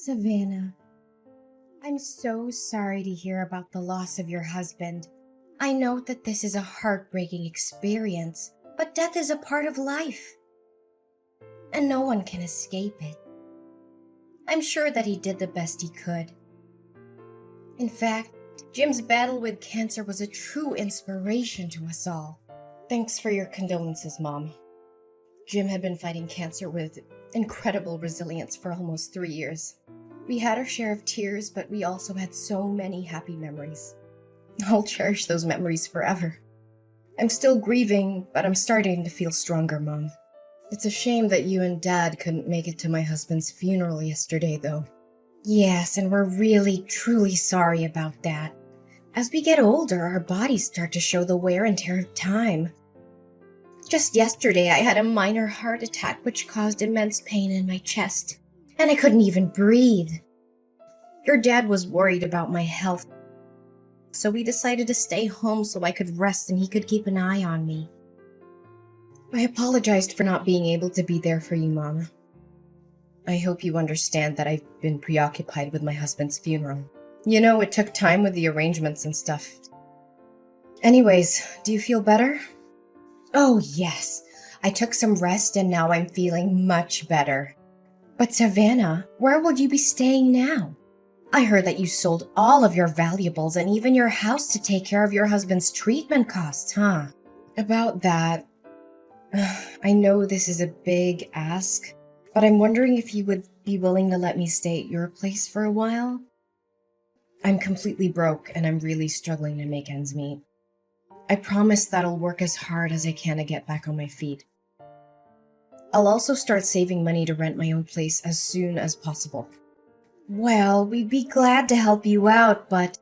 Savannah, I'm so sorry to hear about the loss of your husband. I know that this is a heartbreaking experience, but death is a part of life, and no one can escape it. I'm sure that he did the best he could. In fact, Jim's battle with cancer was a true inspiration to us all. Thanks for your condolences, Mom. Jim had been fighting cancer with incredible resilience for almost 3 years. We had our share of tears, but we also had so many happy memories. I'll cherish those memories forever. I'm still grieving, but I'm starting to feel stronger, Mom. It's a shame that you and Dad couldn't make it to my husband's funeral yesterday, though. Yes, and we're really, truly sorry about that. As we get older, our bodies start to show the wear and tear of time. Just yesterday, I had a minor heart attack which caused immense pain in my chest, and I couldn't even breathe. Your dad was worried about my health, so we decided to stay home so I could rest and he could keep an eye on me. I apologized for not being able to be there for you, Mama. I hope you understand that I've been preoccupied with my husband's funeral. You know, it took time with the arrangements and stuff. Anyways, do you feel better? Oh, yes. I took some rest and now I'm feeling much better. But Savannah, where will you be staying now? I heard that you sold all of your valuables and even your house to take care of your husband's treatment costs, huh? About that, I know this is a big ask, but I'm wondering if you would be willing to let me stay at your place for a while? I'm completely broke and I'm really struggling to make ends meet. I promise that I'll work as hard as I can to get back on my feet. I'll also start saving money to rent my own place as soon as possible. Well, we'd be glad to help you out, but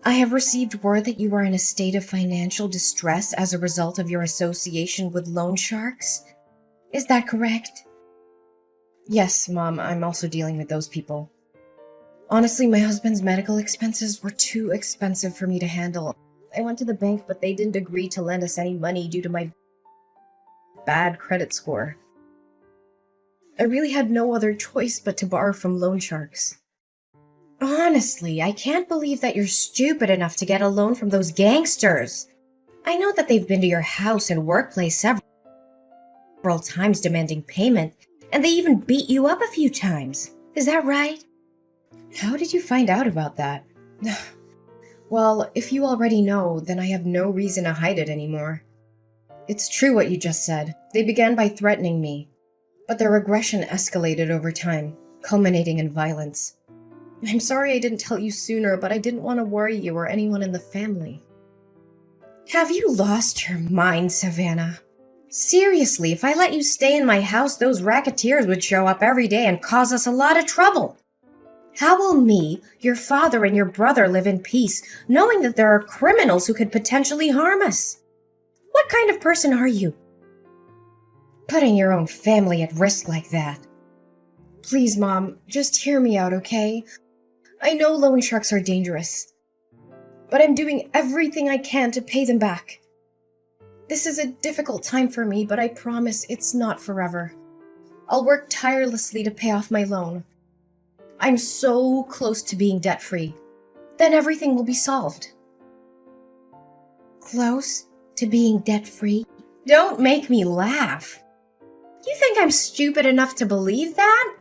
I have received word that you are in a state of financial distress as a result of your association with loan sharks. Is that correct? Yes, Mom, I'm also dealing with those people. Honestly, my husband's medical expenses were too expensive for me to handle. I went to the bank, but they didn't agree to lend us any money due to my bad credit score. I really had no other choice but to borrow from loan sharks. Honestly, I can't believe that you're stupid enough to get a loan from those gangsters. I know that they've been to your house and workplace several times demanding payment, and they even beat you up a few times. Is that right? How did you find out about that? Well, if you already know, then I have no reason to hide it anymore. It's true what you just said. They began by threatening me, but their aggression escalated over time, culminating in violence. I'm sorry I didn't tell you sooner, but I didn't want to worry you or anyone in the family. Have you lost your mind, Savannah? Seriously, if I let you stay in my house, those racketeers would show up every day and cause us a lot of trouble. How will me, your father, and your brother live in peace, knowing that there are criminals who could potentially harm us? What kind of person are you? Putting your own family at risk like that. Please, Mom, just hear me out, okay? I know loan sharks are dangerous, but I'm doing everything I can to pay them back. This is a difficult time for me, but I promise it's not forever. I'll work tirelessly to pay off my loan. I'm so close to being debt-free. Then everything will be solved. Close to being debt-free? Don't make me laugh. You think I'm stupid enough to believe that?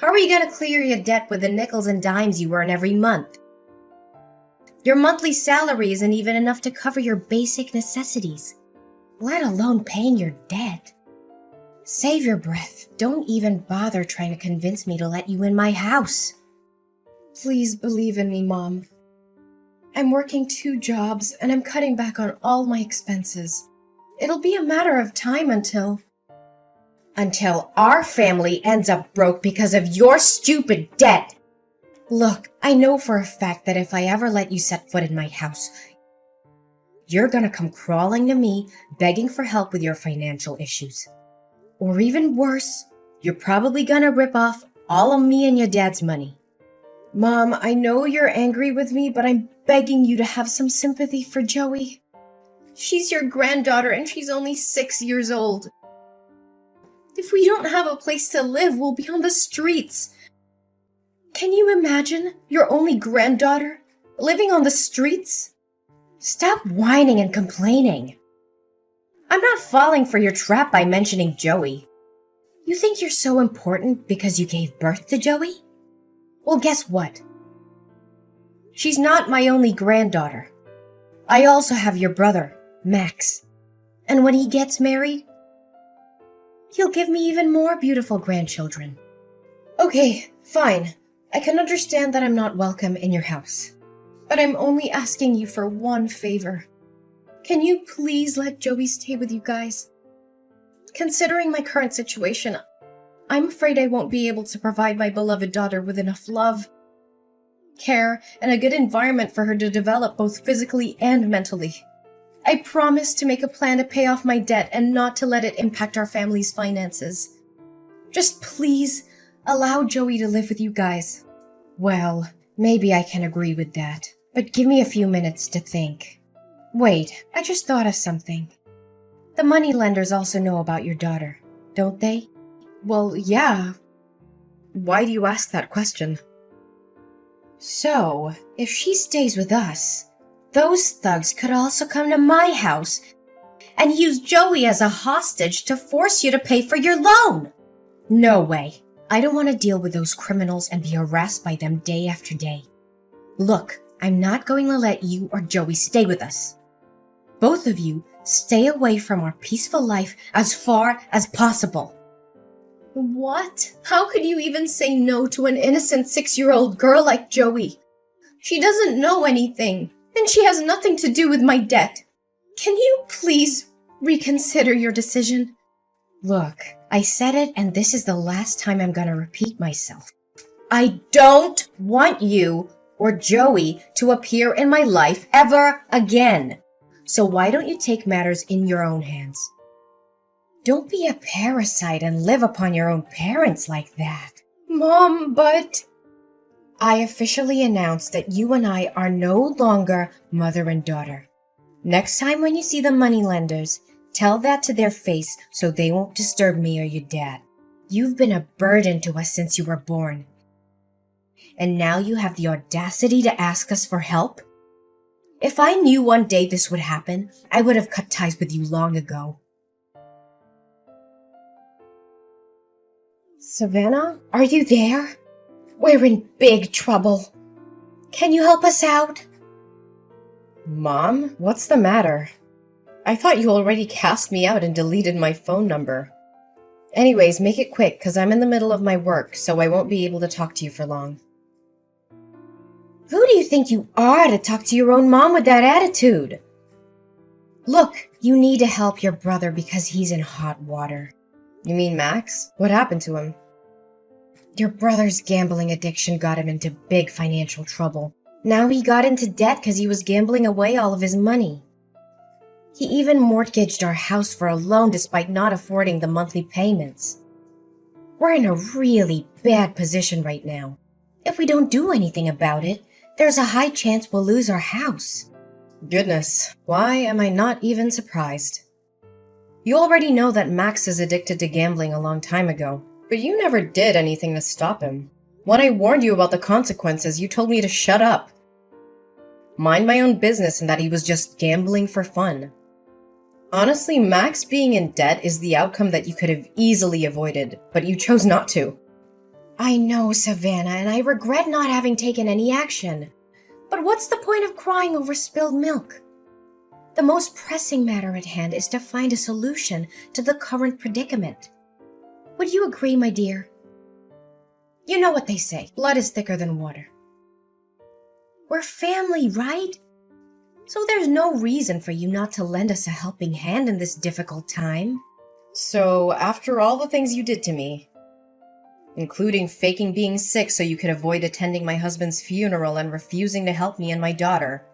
How are you going to clear your debt with the nickels and dimes you earn every month? Your monthly salary isn't even enough to cover your basic necessities, let alone paying your debt. Save your breath. Don't even bother trying to convince me to let you in my house. Please believe in me, Mom. I'm working 2 jobs and I'm cutting back on all my expenses. It'll be a matter of time until our family ends up broke because of your stupid debt. Look, I know for a fact that if I ever let you set foot in my house, you're gonna come crawling to me, begging for help with your financial issues. Or even worse, you're probably gonna rip off all of me and your dad's money. Mom, I know you're angry with me, but I'm begging you to have some sympathy for Joey. She's your granddaughter and she's only 6 years old. If we don't have a place to live, we'll be on the streets. Can you imagine your only granddaughter living on the streets? Stop whining and complaining. I'm not falling for your trap by mentioning Joey. You think you're so important because you gave birth to Joey? Well, guess what? She's not my only granddaughter. I also have your brother, Max. And when he gets married, he'll give me even more beautiful grandchildren. Okay, fine. I can understand that I'm not welcome in your house. But I'm only asking you for one favor. Can you please let Joey stay with you guys? Considering my current situation, I'm afraid I won't be able to provide my beloved daughter with enough love, care, and a good environment for her to develop both physically and mentally. I promise to make a plan to pay off my debt and not to let it impact our family's finances. Just please allow Joey to live with you guys. Well, maybe I can agree with that, but give me a few minutes to think. Wait, I just thought of something. The moneylenders also know about your daughter, don't they? Well, yeah. Why do you ask that question? So, if she stays with us, those thugs could also come to my house and use Joey as a hostage to force you to pay for your loan. No way. I don't want to deal with those criminals and be harassed by them day after day. Look, I'm not going to let you or Joey stay with us. Both of you stay away from our peaceful life as far as possible. What? How could you even say no to an innocent 6-year-old girl like Joey? She doesn't know anything, and she has nothing to do with my debt. Can you please reconsider your decision? Look, I said it, and this is the last time I'm gonna repeat myself. I don't want you or Joey to appear in my life ever again. So why don't you take matters in your own hands? Don't be a parasite and live upon your own parents like that. Mom, but... I officially announce that you and I are no longer mother and daughter. Next time when you see the moneylenders, tell that to their face so they won't disturb me or your dad. You've been a burden to us since you were born. And now you have the audacity to ask us for help? If I knew one day this would happen, I would have cut ties with you long ago. Savannah, are you there? We're in big trouble. Can you help us out? Mom, what's the matter? I thought you already cast me out and deleted my phone number. Anyways, make it quick, because I'm in the middle of my work, so I won't be able to talk to you for long. Who do you think you are to talk to your own mom with that attitude? Look, you need to help your brother because he's in hot water. You mean Max? What happened to him? Your brother's gambling addiction got him into big financial trouble. Now he got into debt because he was gambling away all of his money. He even mortgaged our house for a loan despite not affording the monthly payments. We're in a really bad position right now. If we don't do anything about it, there's a high chance we'll lose our house. Goodness, why am I not even surprised? You already know that Max is addicted to gambling a long time ago, but you never did anything to stop him. When I warned you about the consequences, you told me to shut up. Mind my own business and that he was just gambling for fun. Honestly, Max being in debt is the outcome that you could have easily avoided, but you chose not to. I know, Savannah, and I regret not having taken any action. But what's the point of crying over spilled milk? The most pressing matter at hand is to find a solution to the current predicament. Would you agree, my dear? You know what they say, blood is thicker than water. We're family, right? So there's no reason for you not to lend us a helping hand in this difficult time. So, after all the things you did to me, including faking being sick so you could avoid attending my husband's funeral and refusing to help me and my daughter,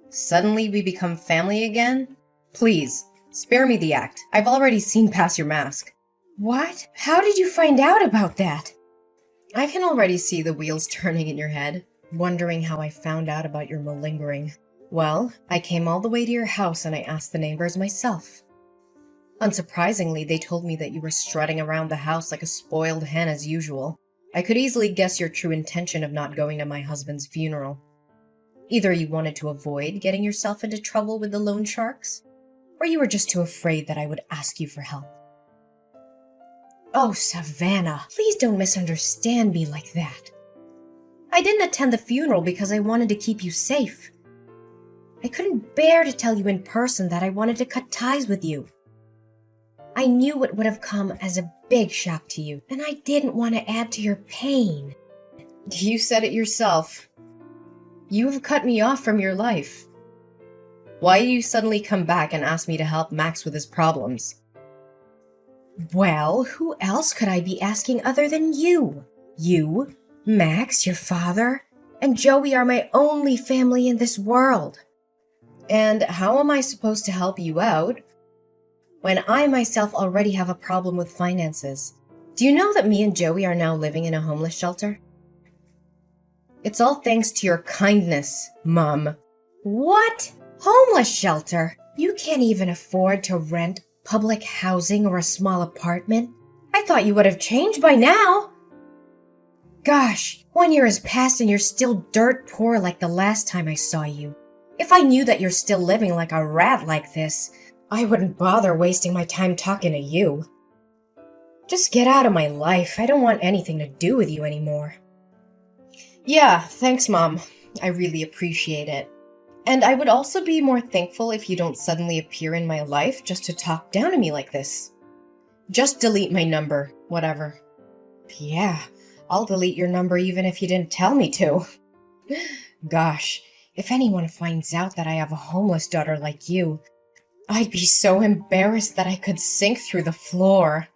suddenly we become family again? Please, spare me the act. I've already seen past your mask. What? How did you find out about that? I can already see the wheels turning in your head, wondering how I found out about your malingering. Well, I came all the way to your house and I asked the neighbors myself. Unsurprisingly, they told me that you were strutting around the house like a spoiled hen as usual. I could easily guess your true intention of not going to my husband's funeral. Either you wanted to avoid getting yourself into trouble with the loan sharks, or you were just too afraid that I would ask you for help. Oh, Savannah, please don't misunderstand me like that. I didn't attend the funeral because I wanted to keep you safe. I couldn't bear to tell you in person that I wanted to cut ties with you. I knew it would have come as a big shock to you, and I didn't want to add to your pain. You said it yourself. You have cut me off from your life. Why do you suddenly come back and ask me to help Max with his problems? Well, who else could I be asking other than you? You, Max, your father, and Joey are my only family in this world. And how am I supposed to help you out when I myself already have a problem with finances? Do you know that me and Joey are now living in a homeless shelter? It's all thanks to your kindness, Mom. What? Homeless shelter? You can't even afford to rent public housing or a small apartment? I thought you would have changed by now. Gosh, 1 year has passed and you're still dirt poor like the last time I saw you. If I knew that you're still living like a rat like this, I wouldn't bother wasting my time talking to you. Just get out of my life. I don't want anything to do with you anymore. Yeah, thanks, Mom. I really appreciate it. And I would also be more thankful if you don't suddenly appear in my life just to talk down to me like this. Just delete my number, whatever. Yeah, I'll delete your number even if you didn't tell me to. Gosh, if anyone finds out that I have a homeless daughter like you, I'd be so embarrassed that I could sink through the floor.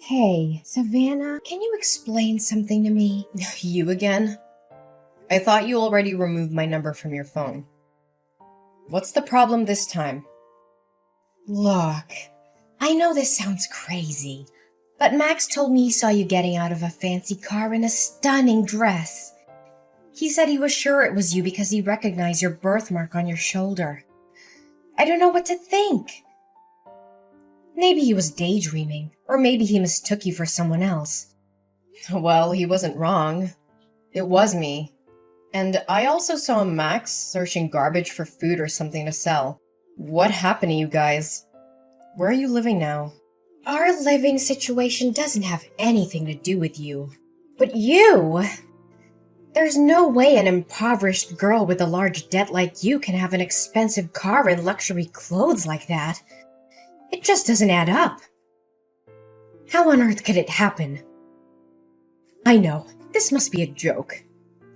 Hey, Savannah, can you explain something to me? You again? I thought you already removed my number from your phone. What's the problem this time? Look, I know this sounds crazy, but Max told me he saw you getting out of a fancy car in a stunning dress. He said he was sure it was you because he recognized your birthmark on your shoulder. I don't know what to think. Maybe he was daydreaming, or maybe he mistook you for someone else. Well, he wasn't wrong. It was me. And I also saw Max searching garbage for food or something to sell. What happened to you guys? Where are you living now? Our living situation doesn't have anything to do with you. But you! There's no way an impoverished girl with a large debt like you can have an expensive car and luxury clothes like that. It just doesn't add up. How on earth could it happen? I know, this must be a joke.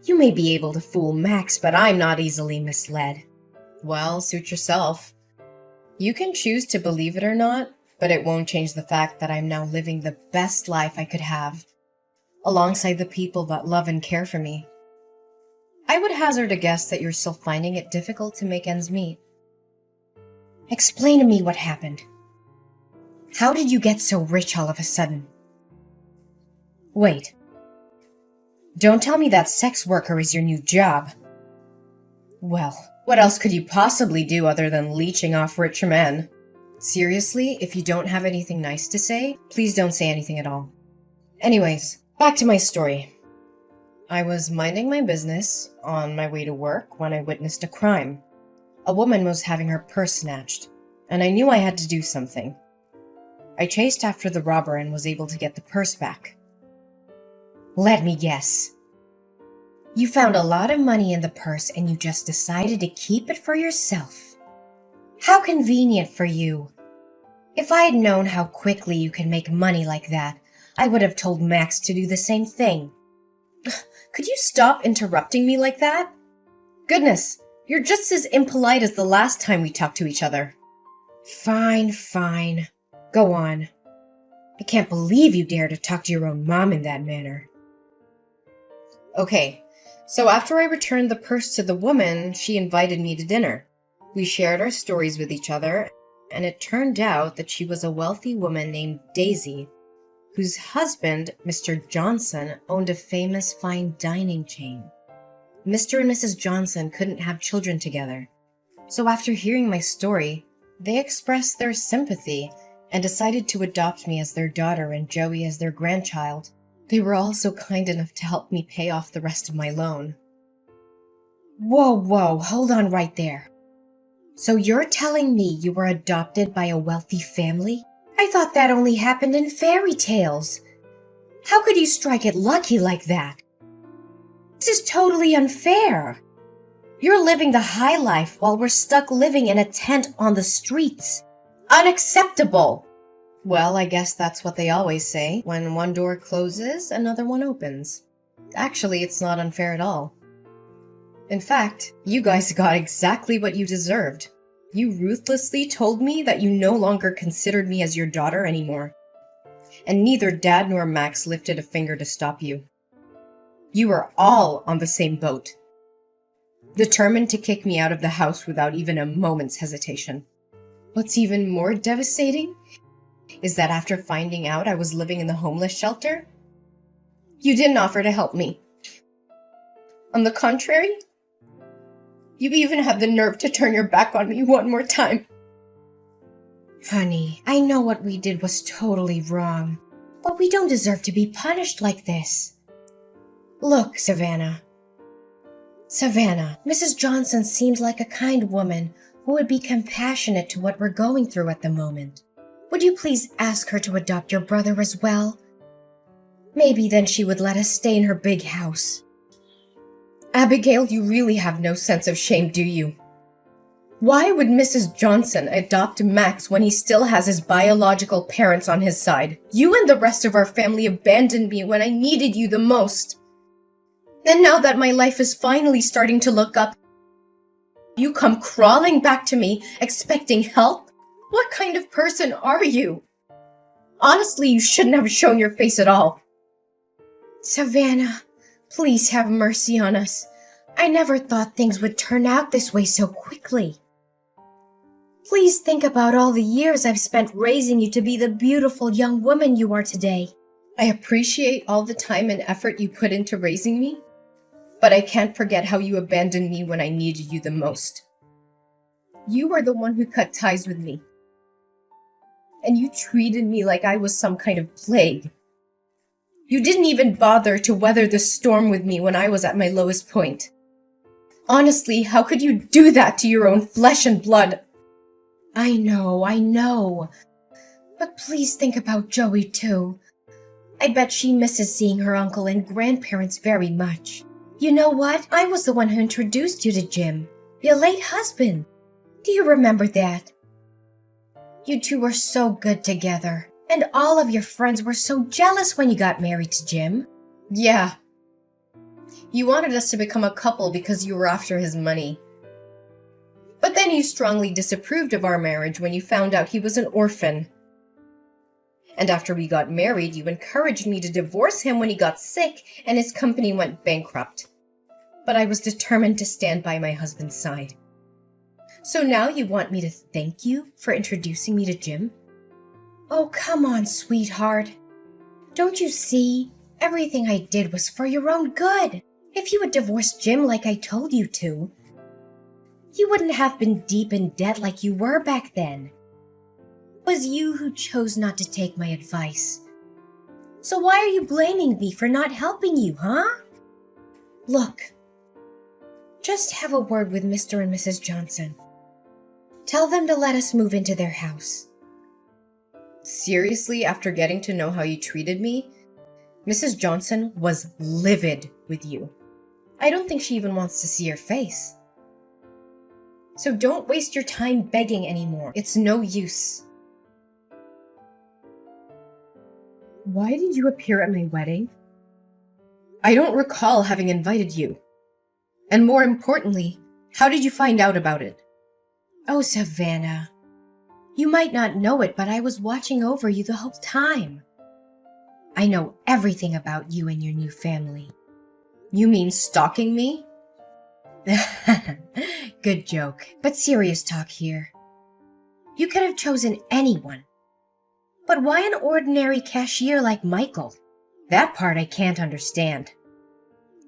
You may be able to fool Max, but I'm not easily misled. Well, suit yourself. You can choose to believe it or not, but it won't change the fact that I'm now living the best life I could have, alongside the people that love and care for me. I would hazard a guess that you're still finding it difficult to make ends meet. Explain to me what happened. How did you get so rich all of a sudden? Wait. Don't tell me that sex worker is your new job. Well, what else could you possibly do other than leeching off rich men? Seriously, if you don't have anything nice to say, please don't say anything at all. Anyways, back to my story. I was minding my business on my way to work when I witnessed a crime. A woman was having her purse snatched, and I knew I had to do something. I chased after the robber and was able to get the purse back. Let me guess. You found a lot of money in the purse and you just decided to keep it for yourself. How convenient for you. If I had known how quickly you can make money like that, I would have told Max to do the same thing. Could you stop interrupting me like that? Goodness, you're just as impolite as the last time we talked to each other. Fine. Go on. I can't believe you dare to talk to your own mom in that manner. Okay, so after I returned the purse to the woman, she invited me to dinner. We shared our stories with each other, and it turned out that she was a wealthy woman named Daisy, whose husband, Mr. Johnson, owned a famous fine dining chain. Mr. and Mrs. Johnson couldn't have children together, so after hearing my story, they expressed their sympathy and decided to adopt me as their daughter and Joey as their grandchild. They were also kind enough to help me pay off the rest of my loan. Whoa, hold on right there. So you're telling me you were adopted by a wealthy family? I thought that only happened in fairy tales. How could you strike it lucky like that? This is totally unfair. You're living the high life while we're stuck living in a tent on the streets. Unacceptable! Well, I guess that's what they always say. When one door closes, another one opens. Actually, it's not unfair at all. In fact, you guys got exactly what you deserved. You ruthlessly told me that you no longer considered me as your daughter anymore. And neither Dad nor Max lifted a finger to stop you. You were all on the same boat, determined to kick me out of the house without even a moment's hesitation. What's even more devastating is that after finding out I was living in the homeless shelter, you didn't offer to help me. On the contrary, you even had the nerve to turn your back on me one more time. Honey, I know what we did was totally wrong, but we don't deserve to be punished like this. Look, Savannah, Mrs. Johnson seems like a kind woman who would be compassionate to what we're going through at the moment. Would you please ask her to adopt your brother as well? Maybe then she would let us stay in her big house. Abigail, you really have no sense of shame, do you? Why would Mrs. Johnson adopt Max when he still has his biological parents on his side? You and the rest of our family abandoned me when I needed you the most. And now that my life is finally starting to look up, you come crawling back to me, expecting help? What kind of person are you? Honestly, you shouldn't have shown your face at all. Savannah, please have mercy on us. I never thought things would turn out this way so quickly. Please think about all the years I've spent raising you to be the beautiful young woman you are today. I appreciate all the time and effort you put into raising me, but I can't forget how you abandoned me when I needed you the most. You were the one who cut ties with me, and you treated me like I was some kind of plague. You didn't even bother to weather the storm with me when I was at my lowest point. Honestly, how could you do that to your own flesh and blood? I know. But please think about Joey too. I bet she misses seeing her uncle and grandparents very much. You know what? I was the one who introduced you to Jim, your late husband. Do you remember that? You two were so good together, and all of your friends were so jealous when you got married to Jim. Yeah. You wanted us to become a couple because you were after his money. But then you strongly disapproved of our marriage when you found out he was an orphan. And after we got married, you encouraged me to divorce him when he got sick and his company went bankrupt. But I was determined to stand by my husband's side. So now you want me to thank you for introducing me to Jim? Oh, come on, sweetheart. Don't you see? Everything I did was for your own good. If you had divorced Jim like I told you to, you wouldn't have been deep in debt like you were back then. It was you who chose not to take my advice. So why are you blaming me for not helping you, huh? Look, just have a word with Mr. and Mrs. Johnson. Tell them to let us move into their house. Seriously, after getting to know how you treated me, Mrs. Johnson was livid with you. I don't think she even wants to see your face. So don't waste your time begging anymore. It's no use. Why did you appear at my wedding? I don't recall having invited you. And more importantly, how did you find out about it? Oh, Savannah. You might not know it, but I was watching over you the whole time. I know everything about you and your new family. You mean stalking me? Good joke, but serious talk here. You could have chosen anyone. But why an ordinary cashier like Michael? That part I can't understand.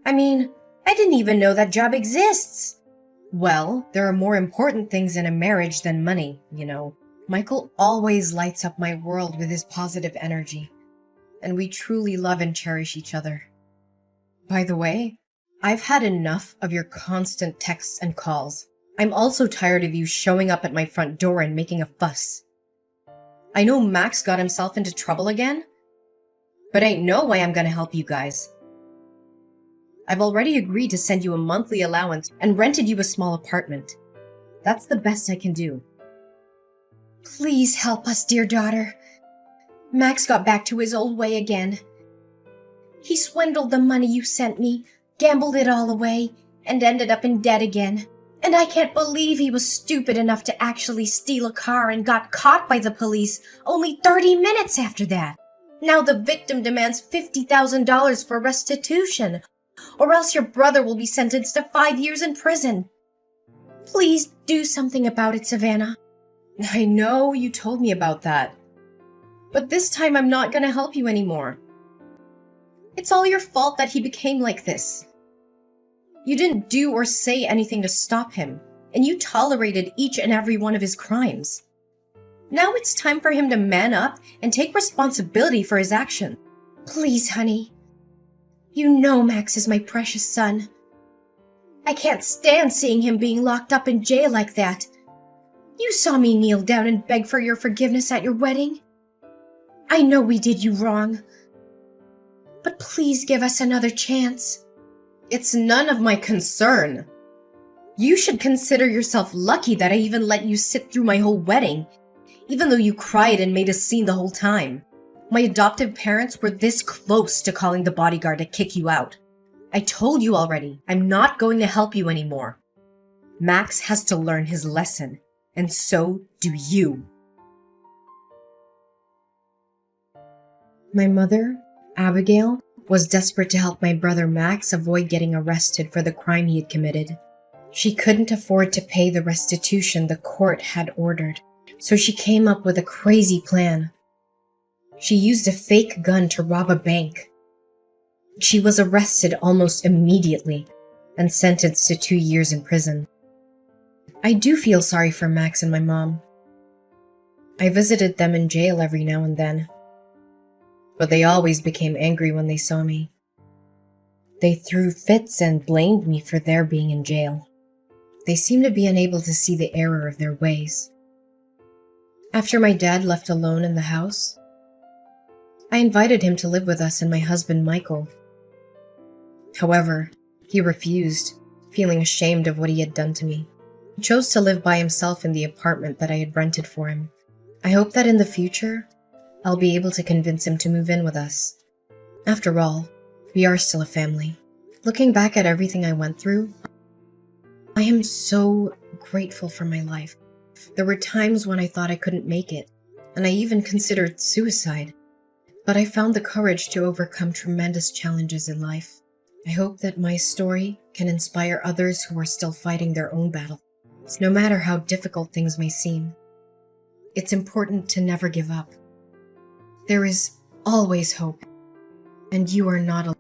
I mean, I didn't even know that job exists. Well, there are more important things in a marriage than money, you know. Michael always lights up my world with his positive energy, and we truly love and cherish each other. By the way, I've had enough of your constant texts and calls. I'm also tired of you showing up at my front door and making a fuss. I know Max got himself into trouble again, but ain't no way I'm gonna help you guys. I've already agreed to send you a monthly allowance and rented you a small apartment. That's the best I can do. Please help us, dear daughter. Max got back to his old way again. He swindled the money you sent me, gambled it all away, and ended up in debt again. And I can't believe he was stupid enough to actually steal a car and got caught by the police only 30 minutes after that. Now the victim demands $50,000 for restitution, or else your brother will be sentenced to 5 years in prison. Please do something about it, Savannah. I know you told me about that, but this time I'm not gonna help you anymore. It's all your fault that he became like this. You didn't do or say anything to stop him, and you tolerated each and every one of his crimes. Now it's time for him to man up and take responsibility for his actions. Please, honey. You know Max is my precious son. I can't stand seeing him being locked up in jail like that. You saw me kneel down and beg for your forgiveness at your wedding. I know we did you wrong. But please give us another chance. It's none of my concern. You should consider yourself lucky that I even let you sit through my whole wedding, even though you cried and made a scene the whole time. My adoptive parents were this close to calling the bodyguard to kick you out. I told you already, I'm not going to help you anymore. Max has to learn his lesson, and so do you. My mother, Abigail, was desperate to help my brother Max avoid getting arrested for the crime he had committed. She couldn't afford to pay the restitution the court had ordered, so she came up with a crazy plan. She used a fake gun to rob a bank. She was arrested almost immediately and sentenced to 2 years in prison. I do feel sorry for Max and my mom. I visited them in jail every now and then, but they always became angry when they saw me. They threw fits and blamed me for their being in jail. They seemed to be unable to see the error of their ways. After my dad left alone in the house, I invited him to live with us and my husband Michael. However, he refused, feeling ashamed of what he had done to me. He chose to live by himself in the apartment that I had rented for him. I hope that in the future, I'll be able to convince him to move in with us. After all, we are still a family. Looking back at everything I went through, I am so grateful for my life. There were times when I thought I couldn't make it, and I even considered suicide. But I found the courage to overcome tremendous challenges in life. I hope that my story can inspire others who are still fighting their own battles, no matter how difficult things may seem. It's important to never give up. There is always hope, and you are not alone.